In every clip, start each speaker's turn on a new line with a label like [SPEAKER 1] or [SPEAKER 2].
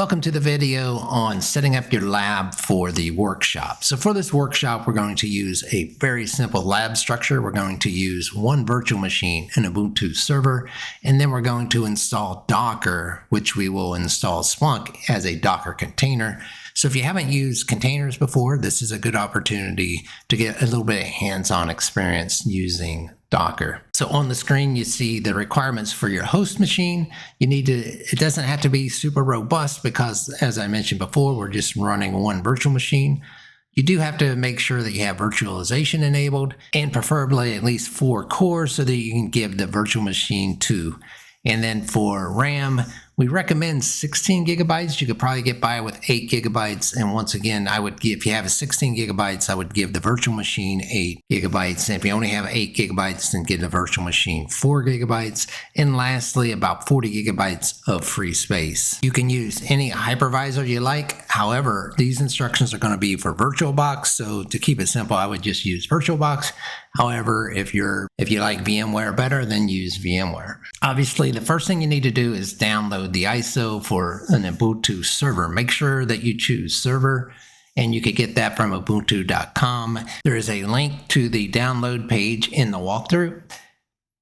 [SPEAKER 1] Welcome to the video on setting up your lab for the workshop. So for this workshop, we're going to use a very simple lab structure. We're going to use one virtual machine, an Ubuntu server, and then we're going to install Docker, which we will install Splunk as a Docker container. So if you haven't used containers before, this is a good opportunity to get a little bit of hands-on experience using Docker. So on the screen, you see the requirements for your host machine. It doesn't have to be super robust because, as I mentioned before, we're just running one virtual machine. You do have to make sure that you have virtualization enabled and preferably at least 4 cores so that you can give the virtual machine 2. And then for RAM, we recommend 16 gigabytes. You could probably get by with 8 gigabytes. And once again, if you have a 16 gigabytes, I would give the virtual machine 8 gigabytes. And if you only have 8 gigabytes, then give the virtual machine 4 gigabytes. And lastly, about 40 gigabytes of free space. You can use any hypervisor you like. However, these instructions are going to be for VirtualBox. So to keep it simple, I would just use VirtualBox. However, if you like VMware better, then use VMware. Obviously, the first thing you need to do is download the ISO for an Ubuntu server. Make sure that you choose server, and you can get that from ubuntu.com. There is a link to the download page in the walkthrough.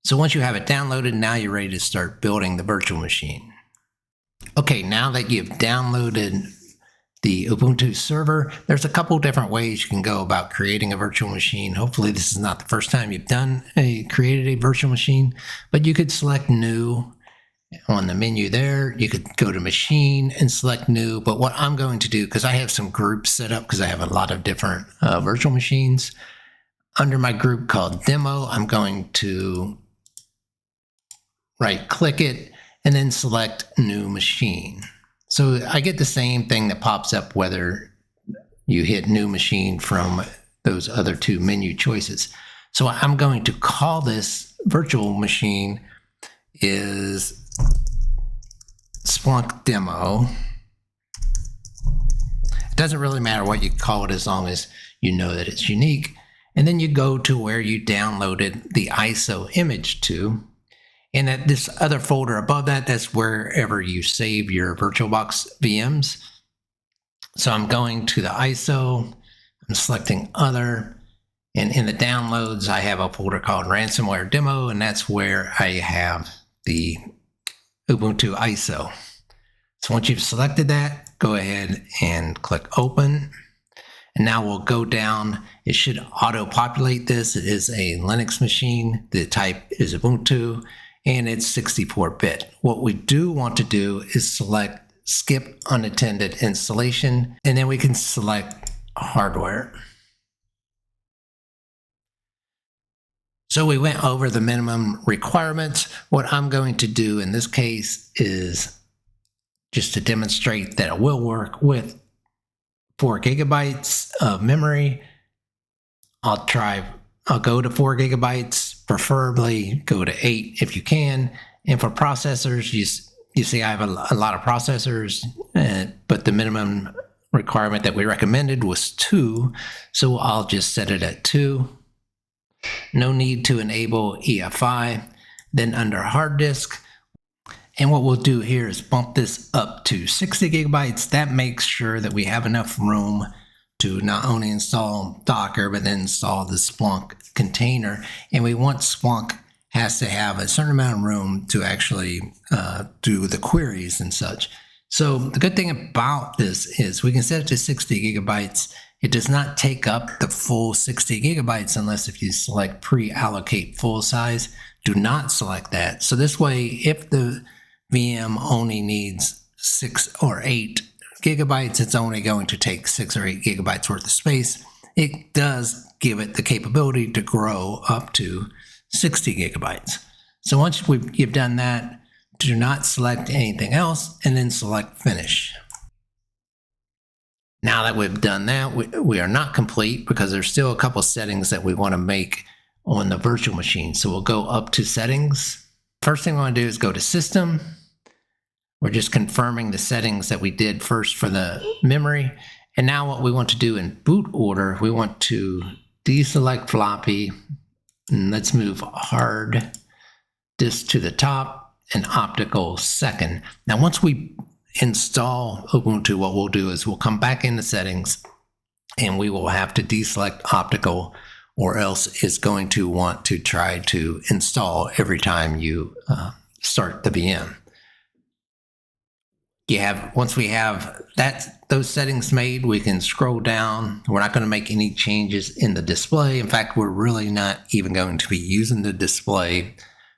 [SPEAKER 1] So once you have it downloaded, now you're ready to start building the virtual machine. Okay, now that you've downloaded the Ubuntu server, there's a couple different ways you can go about creating a virtual machine. Hopefully this is not the first time you've created a virtual machine, but you could select new on the menu there. You could go to machine and select new, but what I'm going to do, because I have some groups set up because I have a lot of different virtual machines, under my group called demo, I'm going to right click it and then select new machine. So I get the same thing that pops up whether you hit new machine from those other 2 menu choices. So I'm going to call this virtual machine is Splunk demo. It doesn't really matter what you call it as long as you know that it's unique. And then you go to where you downloaded the ISO image to. And at this other folder above that, that's wherever you save your VirtualBox VMs. So I'm going to the ISO, I'm selecting other, and in the downloads, I have a folder called ransomware demo, and that's where I have the Ubuntu ISO. So once you've selected that, go ahead and click open. And now we'll go down. It should auto-populate this. It is a Linux machine. The type is Ubuntu, and it's 64-bit. What we do want to do is select skip unattended installation, and then we can select hardware. So we went over the minimum requirements. What I'm going to do in this case is just to demonstrate that it will work with 4 gigabytes of memory. I'll go to 4 gigabytes, preferably go to 8 if you can. And for processors, you see I have a lot of processors, but the minimum requirement that we recommended was 2. So I'll just set it at 2. No need to enable EFI. Then under hard disk, and what we'll do here is bump this up to 60 gigabytes. That makes sure that we have enough room to not only install Docker, but then install the Splunk container. And we want Splunk has to have a certain amount of room to actually do the queries and such. So the good thing about this is we can set it to 60 gigabytes. It does not take up the full 60 gigabytes unless if you select pre-allocate full size. Do not select that. So this way, if the VM only needs 6 or 8 gigabytes, it's only going to take 6 or 8 gigabytes worth of space. It does give it the capability to grow up to 60 gigabytes. So once you've done that, do not select anything else and then select finish. Now that we've done that, we are not complete because there's still a couple settings that we want to make on the virtual machine. So we'll go up to settings. First thing we want to do is go to system. We're just confirming the settings that we did first for the memory. And now what we want to do in boot order, we want to deselect floppy. And let's move hard disk to the top and optical second. Now, once we install Ubuntu, what we'll do is we'll come back into settings and we will have to deselect optical, or else it's going to want to try to install every time you start the VM. Once we have those settings made, we can scroll down. We're not going to make any changes in the display. In fact, we're really not even going to be using the display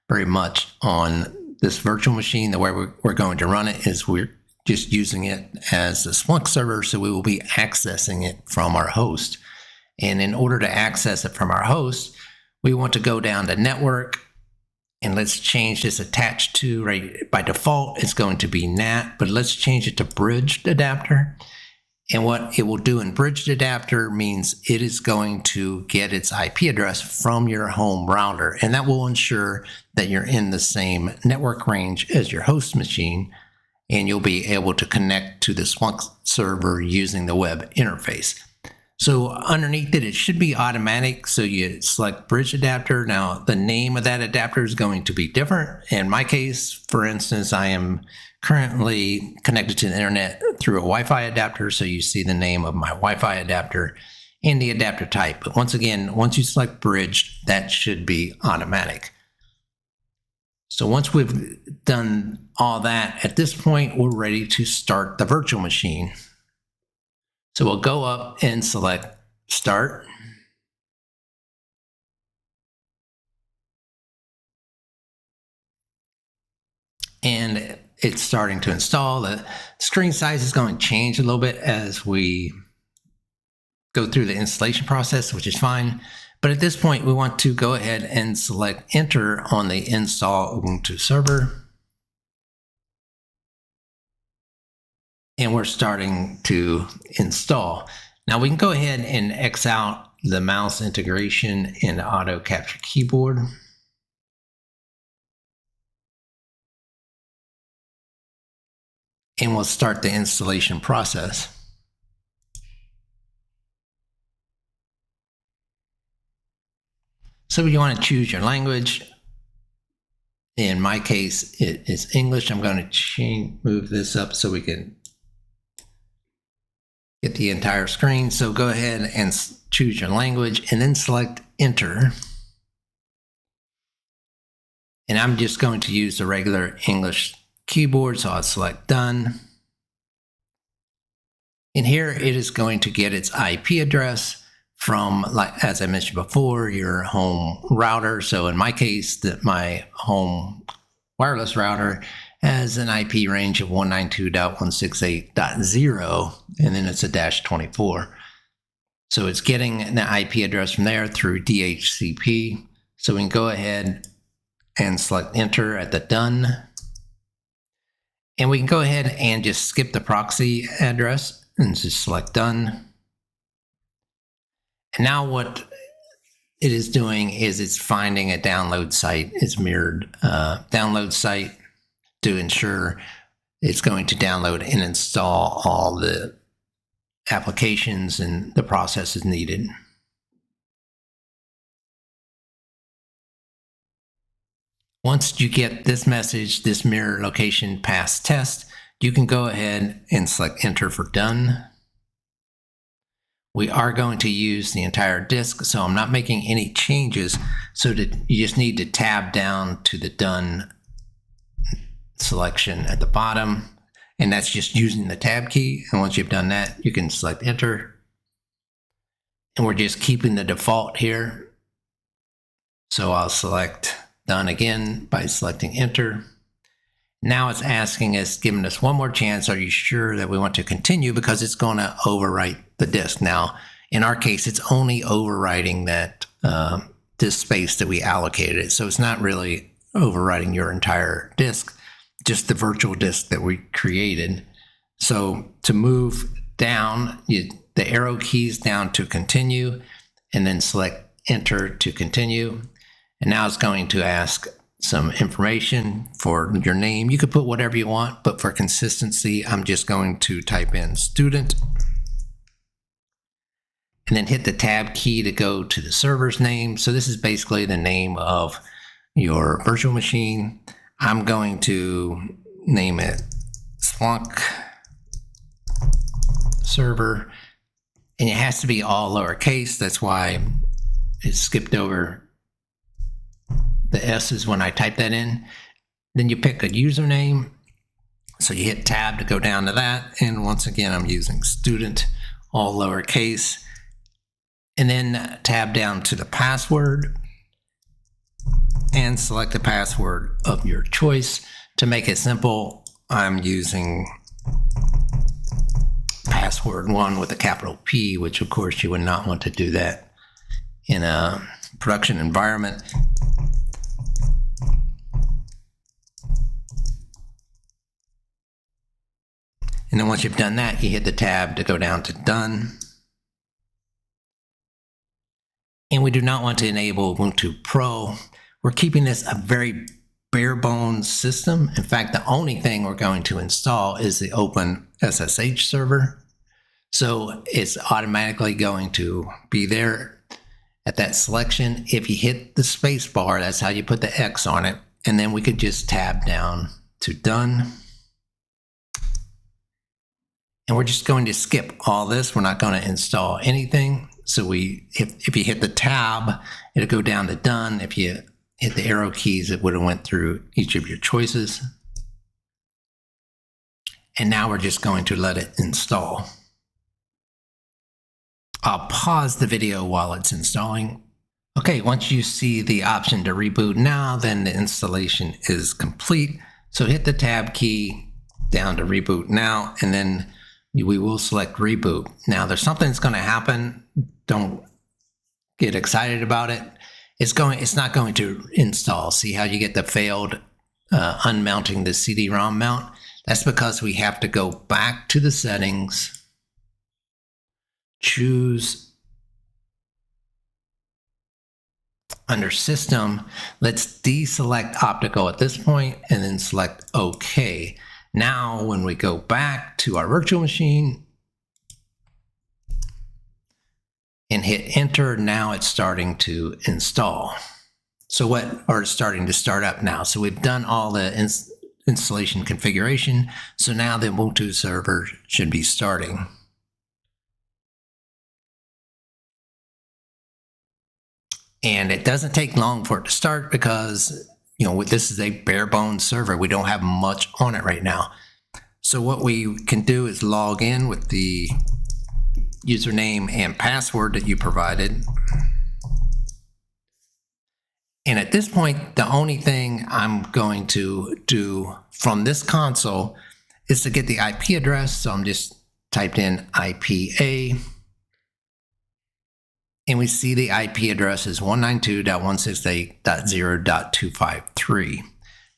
[SPEAKER 1] very much on this virtual machine. The way we're going to run it is we're just using it as a Splunk server, so we will be accessing it from our host. And in order to access it from our host, we want to go down to network, and let's change this attached to, right, by default, it's going to be NAT, but let's change it to bridged adapter. And what it will do in bridged adapter means it is going to get its IP address from your home router, and that will ensure that you're in the same network range as your host machine, and you'll be able to connect to the Splunk server using the web interface. So underneath it, it should be automatic. So you select bridge adapter. Now the name of that adapter is going to be different. In my case, for instance, I am currently connected to the internet through a Wi-Fi adapter. So you see the name of my Wi-Fi adapter and the adapter type. But once again, once you select bridge, that should be automatic. So once we've done all that, at this point, we're ready to start the virtual machine. So we'll go up and select Start. And it's starting to install. The screen size is going to change a little bit as we go through the installation process, which is fine. But at this point, we want to go ahead and select Enter on the Install Ubuntu server. And we're starting to install. Now we can go ahead and X out the mouse integration in the auto capture keyboard. And we'll start the installation process. So you want to choose your language. In my case, it is English. I'm going to move this up so we can get the entire screen. So go ahead and choose your language and then select Enter. And I'm just going to use the regular English keyboard, so I'll select Done. And here it is going to get its IP address from, like as I mentioned before, your home router. So in my case, my home wireless router has an IP range of 192.168.0, and then it's a -24. So it's getting the IP address from there through DHCP. So we can go ahead and select Enter at the Done. And we can go ahead and just skip the proxy address and just select Done. And now what it is doing is it's finding a download site. It's mirrored download site to ensure it's going to download and install all the applications and the processes needed. Once you get this message, this mirror location pass test, you can go ahead and select Enter for Done. We are going to use the entire disk, so I'm not making any changes, so that you just need to tab down to the Done selection at the bottom, and that's just using the tab key. And once you've done that, you can select Enter. And we're just keeping the default here. So I'll select Done again by selecting Enter. Now it's asking us, giving us one more chance, are you sure that we want to continue? Because it's going to overwrite the disk. Now, in our case, it's only overwriting that disk space that we allocated it. So it's not really overwriting your entire disk, just the virtual disk that we created. So to move down, the arrow keys down to continue, and then select Enter to continue. And now it's going to ask some information for your name. You could put whatever you want, but for consistency, I'm just going to type in student. And then hit the tab key to go to the server's name. So this is basically the name of your virtual machine. I'm going to name it Splunk server, and it has to be all lowercase. That's why it skipped over the S's when I type that in. Then you pick a username. So you hit tab to go down to that. And once again, I'm using student, all lowercase. And then tab down to the password and select the password of your choice. To make it simple, I'm using password 1 with a capital P, which of course you would not want to do that in a production environment. And then once you've done that, you hit the tab to go down to done. And we do not want to enable Ubuntu Pro. We're keeping this a very bare bones system. In fact, the only thing we're going to install is the Open SSH server. So it's automatically going to be there at that selection. If you hit the space bar, that's how you put the X on it. And then we could just tab down to done. And we're just going to skip all this. We're not going to install anything. So if you hit the tab, it'll go down to done. If you hit the arrow keys, it would have went through each of your choices. And now we're just going to let it install. I'll pause the video while it's installing. Okay, once you see the option to reboot now, then the installation is complete. So hit the tab key down to reboot now, and then we will select reboot. Now there's something that's going to happen. Don't get excited about it. It's not going to install. See how you get the failed unmounting the CD-ROM mount? That's because we have to go back to the settings, choose under system. Let's deselect optical at this point and then select OK. Now, when we go back to our virtual machine and hit enter, now it's starting to install. Or starting to start up now. So we've done all the installation configuration. So now the Ubuntu server should be starting. And it doesn't take long for it to start because this is a bare bones server. We don't have much on it right now. So what we can do is log in with the username and password that you provided. And at this point, the only thing I'm going to do from this console is to get the IP address. So I'm just typed in IPA. And we see the IP address is 192.168.0.253.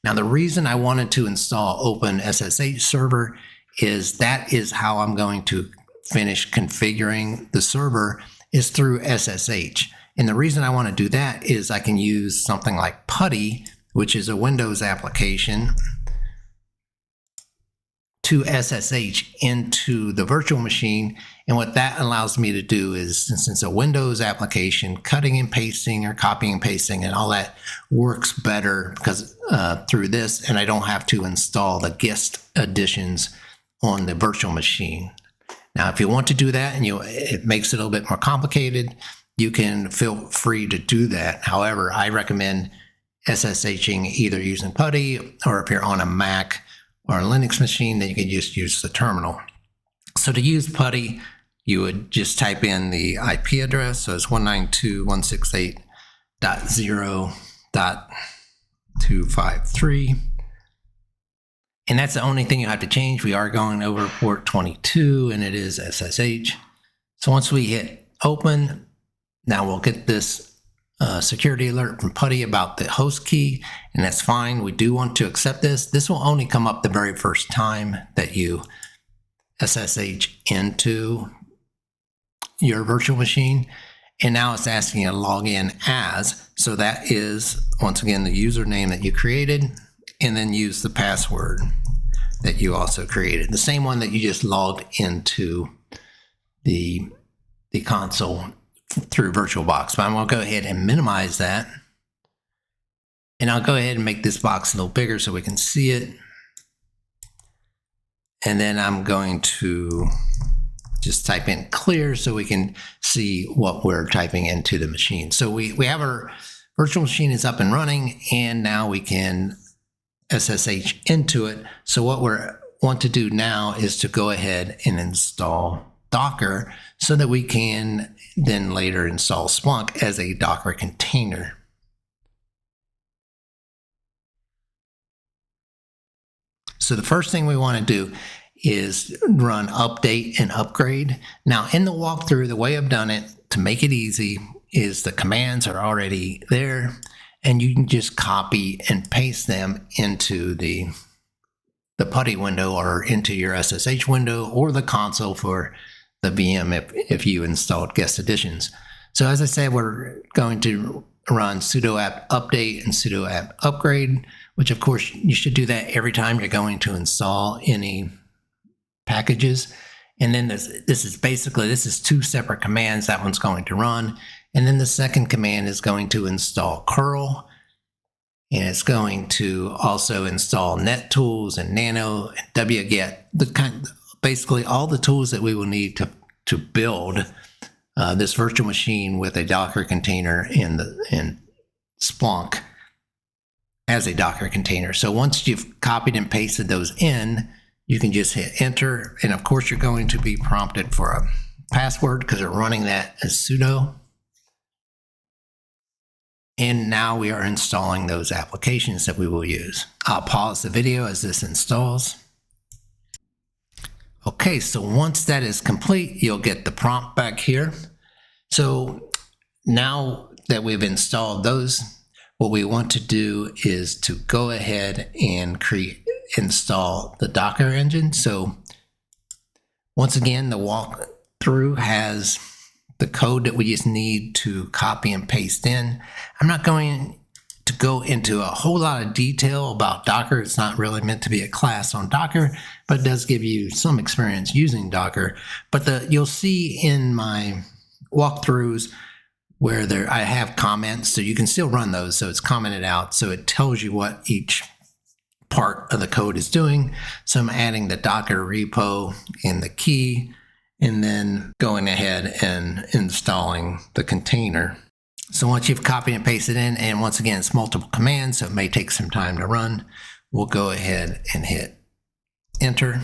[SPEAKER 1] Now, the reason I wanted to install Open SSH server is that is how I'm going to finish configuring the server is through SSH. And the reason I want to do that is I can use something like PuTTY, which is a Windows application, to SSH into the virtual machine. And what that allows me to do is, since it's a Windows application, cutting and pasting or copying and pasting and all that works better because through this, and I don't have to install the GIST additions on the virtual machine. Now, if you want to do that and it makes it a little bit more complicated, you can feel free to do that. However, I recommend SSHing either using PuTTY, or if you're on a Mac or a Linux machine, then you can just use the terminal. So to use PuTTY, you would just type in the IP address. So it's 192.168.0.253. And that's the only thing you have to change. We are going over port 22 and it is SSH. So once we hit open, now we'll get this security alert from PuTTY about the host key, and that's fine. We do want to accept this. This will only come up the very first time that you SSH into your virtual machine. And now it's asking you to log in as. So that is, once again, the username that you created, and then use the password that you also created. The same one that you just logged into the console through VirtualBox. But I'm going to go ahead and minimize that. And I'll go ahead and make this box a little bigger so we can see it. And then I'm going to just type in clear so we can see what we're typing into the machine. So we have our virtual machine is up and running, and now we can SSH into it. So what we want to do now is to go ahead and install Docker so that we can then later install Splunk as a Docker container. So the first thing we want to do is run update and upgrade. Now in the walkthrough, the way I've done it to make it easy is the commands are already there, and you can just copy and paste them into the PuTTY window or into your SSH window or the console for the VM if you installed guest editions. So as I said, we're going to run sudo apt update and sudo apt upgrade, which of course you should do that every time you're going to install any packages. And then this is two separate commands. That one's going to run. And then the second command is going to install curl. And it's going to also install NetTools and Nano and wget, basically all the tools that we will need to build this virtual machine with a Docker container in Splunk as a Docker container. So once you've copied and pasted those in, you can just hit enter. And of course, you're going to be prompted for a password because we're running that as sudo. And now we are installing those applications that we will use. I'll pause the video as this installs. Okay, so once that is complete, you'll get the prompt back here. So now that we've installed those, what we want to do is to go ahead and install the Docker engine. So once again, the walkthrough has the code that we just need to copy and paste in. I'm not going to go into a whole lot of detail about Docker. It's not really meant to be a class on Docker, but it does give you some experience using Docker. But you'll see in my walkthroughs where I have comments, so you can still run those. So it's commented out, so it tells you what each part of the code is doing. So I'm adding the Docker repo and the key, and then going ahead and installing the container. So once you've copied and pasted in, and once again, it's multiple commands, so it may take some time to run, we'll go ahead and hit enter.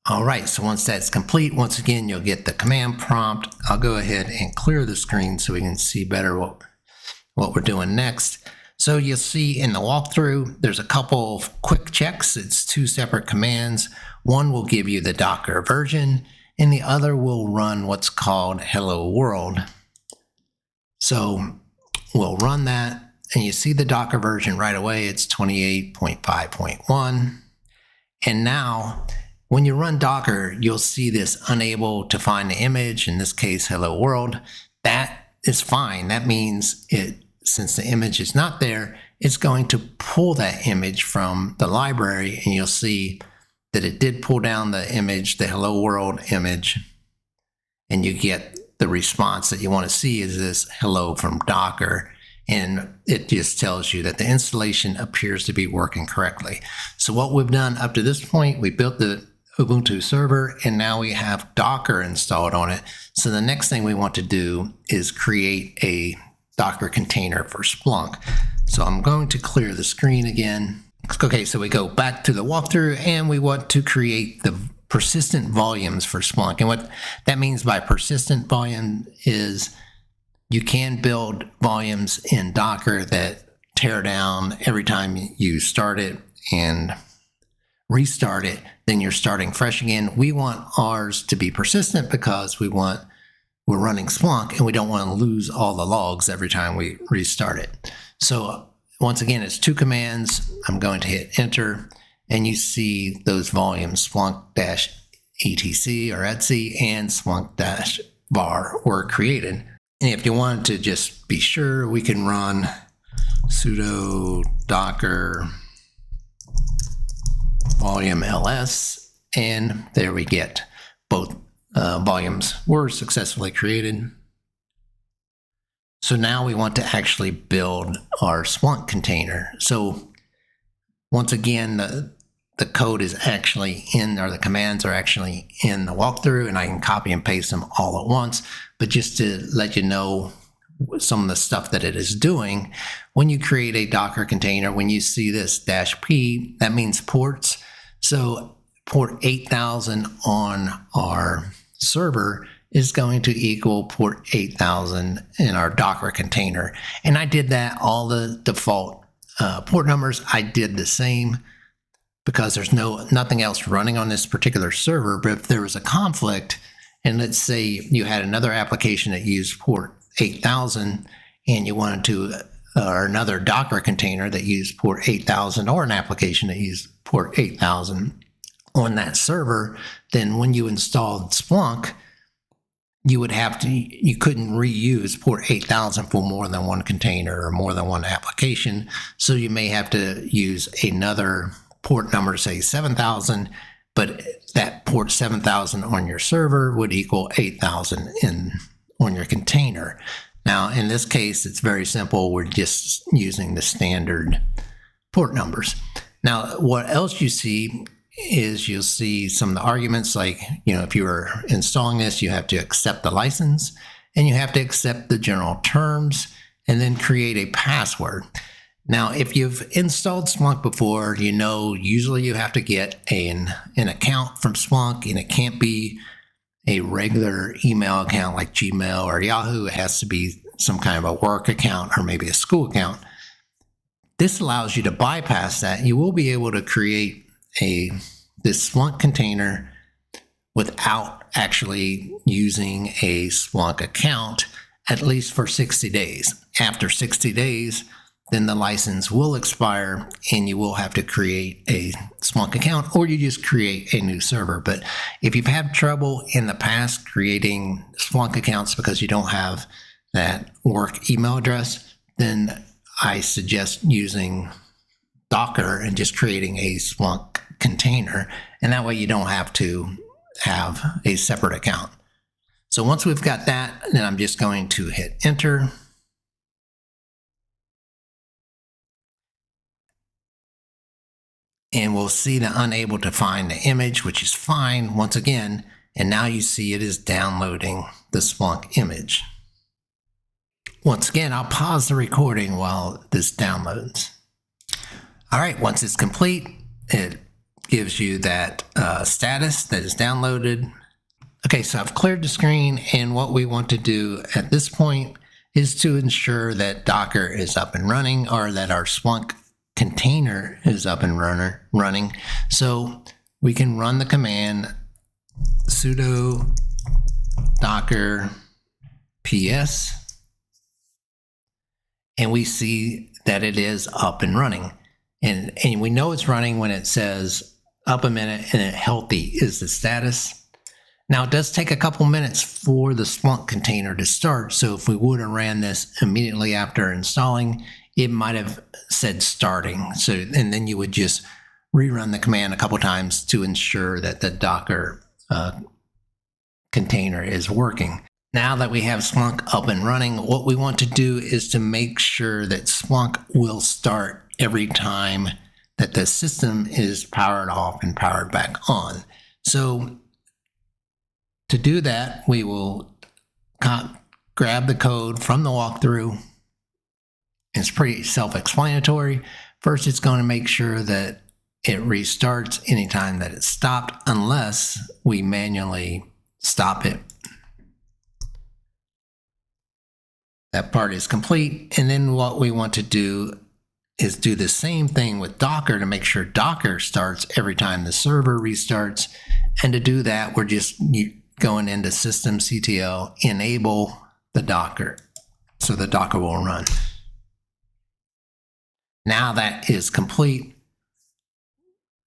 [SPEAKER 1] All right, so once that's complete, once again, you'll get the command prompt. I'll go ahead and clear the screen so we can see better what we're doing next. So you'll see in the walkthrough, there's a couple of quick checks. It's two separate commands. One will give you the Docker version, and the other will run what's called Hello World. So we'll run that, and you see the Docker version right away. It's 28.5.1. And now, when you run Docker, you'll see this unable to find the image, in this case, Hello World. That is fine. That means since the image is not there, it's going to pull that image from the library, and you'll see that it did pull down the image, the Hello World image, and you get the response that you want to see is this hello from Docker, and it just tells you that the installation appears to be working correctly. So what we've done up to this point, we built the Ubuntu server, and now we have Docker installed on it. So the next thing we want to do is create a Docker container for Splunk. So I'm going to clear the screen again. Okay, so we go back to the walkthrough, and we want to create the persistent volumes for Splunk. And what that means by persistent volume is you can build volumes in Docker that tear down every time you start it and restart it, then you're starting fresh again. We want ours to be persistent because we're running Splunk, and we don't want to lose all the logs every time we restart it. So once again, it's two commands. I'm going to hit enter, and you see those volumes, Splunk-etc or etc and Splunk-var were created. And if you wanted to just be sure, we can run sudo docker volume ls, and there we get both volumes were successfully created. So now we want to actually build our Splunk container. So once again, the code is actually in, or the commands are actually in the walkthrough, and I can copy and paste them all at once. But just to let you know some of the stuff that it is doing, when you create a Docker container, when you see this -P, that means ports. So port 8000 on our server is going to equal port 8000 in our Docker container. And I did that, all the default port numbers, I did the same because there's nothing else running on this particular server. But if there was a conflict, and let's say you had another application that used port 8000 and you wanted to, or another Docker container that used port 8000, or an application that used port 8000 on that server, then when you installed Splunk, you couldn't reuse port 8000 for more than one container or more than one application. So you may have to use another port number, say 7000, but that port 7000 on your server would equal 8000 on your container. Now, in this case, it's very simple. We're just using the standard port numbers. Now, what else you see is you'll see some of the arguments, like, if you were installing this, you have to accept the license and you have to accept the general terms and then create a password. Now, if you've installed Splunk before, usually you have to get an account from Splunk, and it can't be a regular email account like Gmail or Yahoo. It has to be some kind of a work account or maybe a school account. This allows you to bypass that. You will be able to create this Splunk container without actually using a Splunk account, at least for 60 days. After 60 days, then the license will expire and you will have to create a Splunk account, or you just create a new server. But if you've had trouble in the past creating Splunk accounts because you don't have that work email address, then I suggest using Docker and just creating a Splunk container, and that way you don't have to have a separate account. So once we've got that, then I'm just going to hit enter. And we'll see the unable to find the image, which is fine once again. And now you see it is downloading the Splunk image. Once again, I'll pause the recording while this downloads. All right, once it's complete, it gives you that status that is downloaded. Okay, so I've cleared the screen, and what we want to do at this point is to ensure that Docker is up and running, or that our Splunk container is up and running. So we can run the command sudo docker ps, and we see that it is up and running. And we know it's running when it says up a minute and healthy is the status. Now, it does take a couple minutes for the Splunk container to start. So if we would have ran this immediately after installing, it might have said starting. So, and then you would just rerun the command a couple times to ensure that the Docker container is working. Now that we have Splunk up and running, what we want to do is to make sure that Splunk will start every time that the system is powered off and powered back on. So to do that, we will grab the code from the walkthrough. It's pretty self-explanatory. First, it's going to make sure that it restarts anytime that it's stopped, unless we manually stop it. That part is complete. And then what we want to do is do the same thing with Docker to make sure Docker starts every time the server restarts. And to do that, we're just going into systemctl, enable the Docker, so the Docker will run. Now that is complete.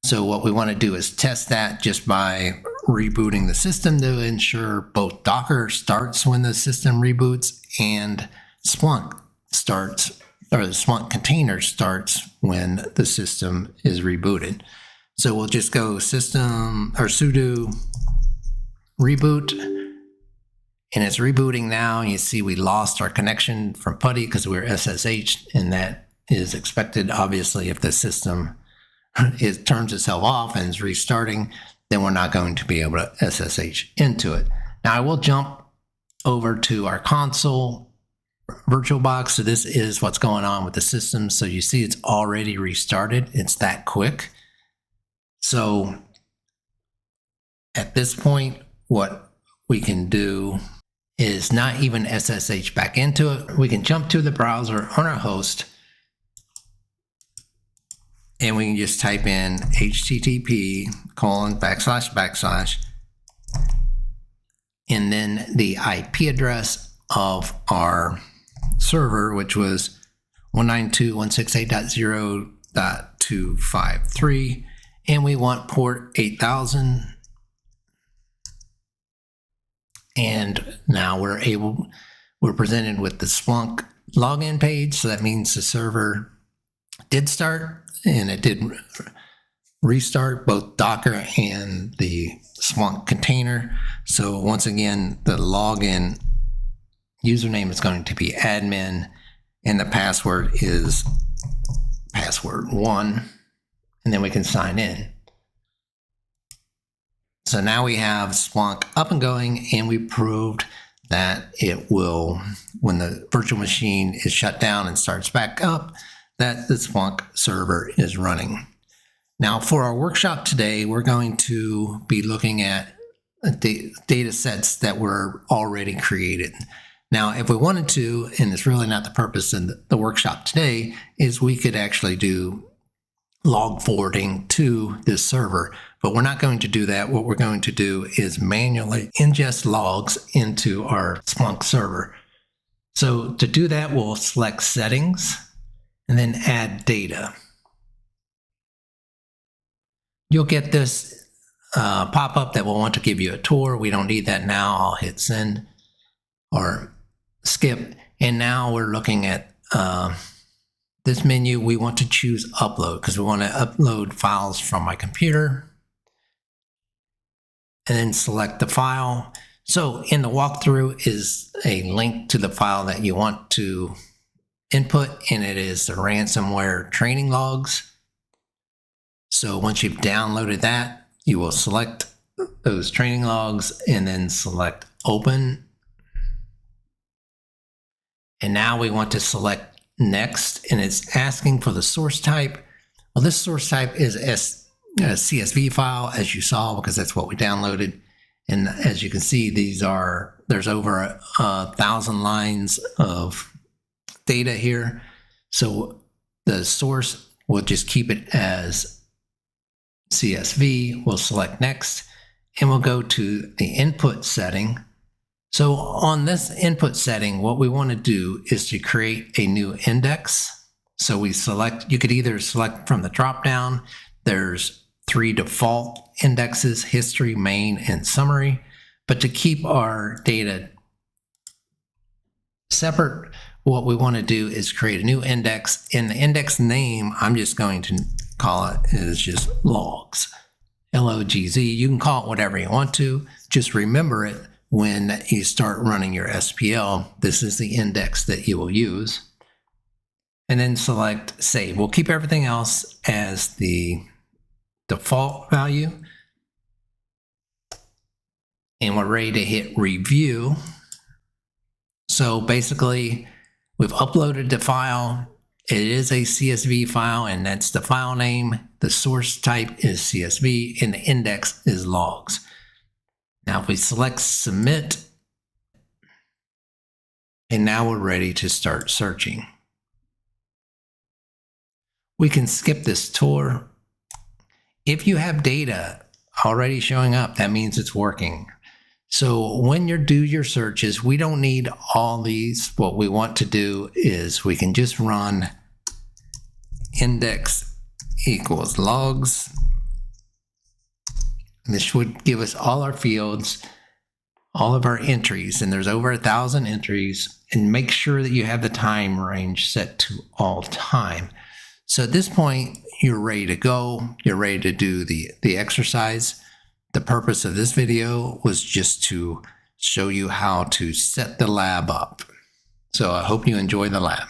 [SPEAKER 1] So what we want to do is test that just by rebooting the system to ensure both Docker starts when the system reboots and Splunk starts, or the Splunk container starts when the system is rebooted. So we'll just go system or sudo reboot. And it's rebooting now. You see we lost our connection from PuTTY because we're SSH, and that is expected. Obviously, if the system turns itself off and is restarting, then we're not going to be able to SSH into it. Now I will jump over to our console VirtualBox. So this is what's going on with the system. So you see it's already restarted. It's that quick. So at this point, what we can do is not even SSH back into it. We can jump to the browser on our host, and we can just type in http:// and then the IP address of our server, which was 192.168.0.253, and we want port 8000. And now we're presented with the Splunk login page. So that means the server did start, and it did restart both Docker and the Splunk container. So once again, the login username is going to be admin, and the password is password1, and then we can sign in. So now we have Splunk up and going, and we proved that it will, when the virtual machine is shut down and starts back up, that the Splunk server is running. Now for our workshop today, we're going to be looking at data sets that were already created. Now, if we wanted to, and it's really not the purpose of the workshop today, is we could actually do log forwarding to this server, but we're not going to do that. What we're going to do is manually ingest logs into our Splunk server. So to do that, we'll select settings and then add data. You'll get this pop-up that will want to give you a tour. We don't need that now. I'll hit send or skip. And now we're looking at this menu. We want to choose upload because we want to upload files from my computer, and then select the file. So in the walkthrough is a link to the file that you want to input, and it is the ransomware training logs. So once you've downloaded that, you will select those training logs and then select open. And now we want to select next, and it's asking for the source type. Well, this source type is a CSV file, as you saw, because that's what we downloaded. And as you can see, there's over 1,000 lines of data here. So the source, we'll just keep it as CSV. We'll select next, and we'll go to the input setting. So on this input setting, what we want to do is to create a new index. So we select, you could either select from the drop-down. There's 3 default indexes: history, main, and summary. But to keep our data separate, what we want to do is create a new index. In the index name, I'm just going to call it is just logs, LOGZ. You can call it whatever you want to. Just remember it when you start running your SPL. This is the index that you will use. And then select save. We'll keep everything else as the default value. And we're ready to hit review. So basically, we've uploaded the file. It is a CSV file, and that's the file name. The source type is CSV, and the index is logs. Now if we select submit, and now we're ready to start searching. We can skip this tour. If you have data already showing up, that means it's working. So when you do your searches, we don't need all these. What we want to do is we can just run index equals logs. And this would give us all our fields, all of our entries, and there's over 1,000 entries. And make sure that you have the time range set to all time. So at this point, you're ready to go. You're ready to do the exercise. The purpose of this video was just to show you how to set the lab up. So I hope you enjoy the lab.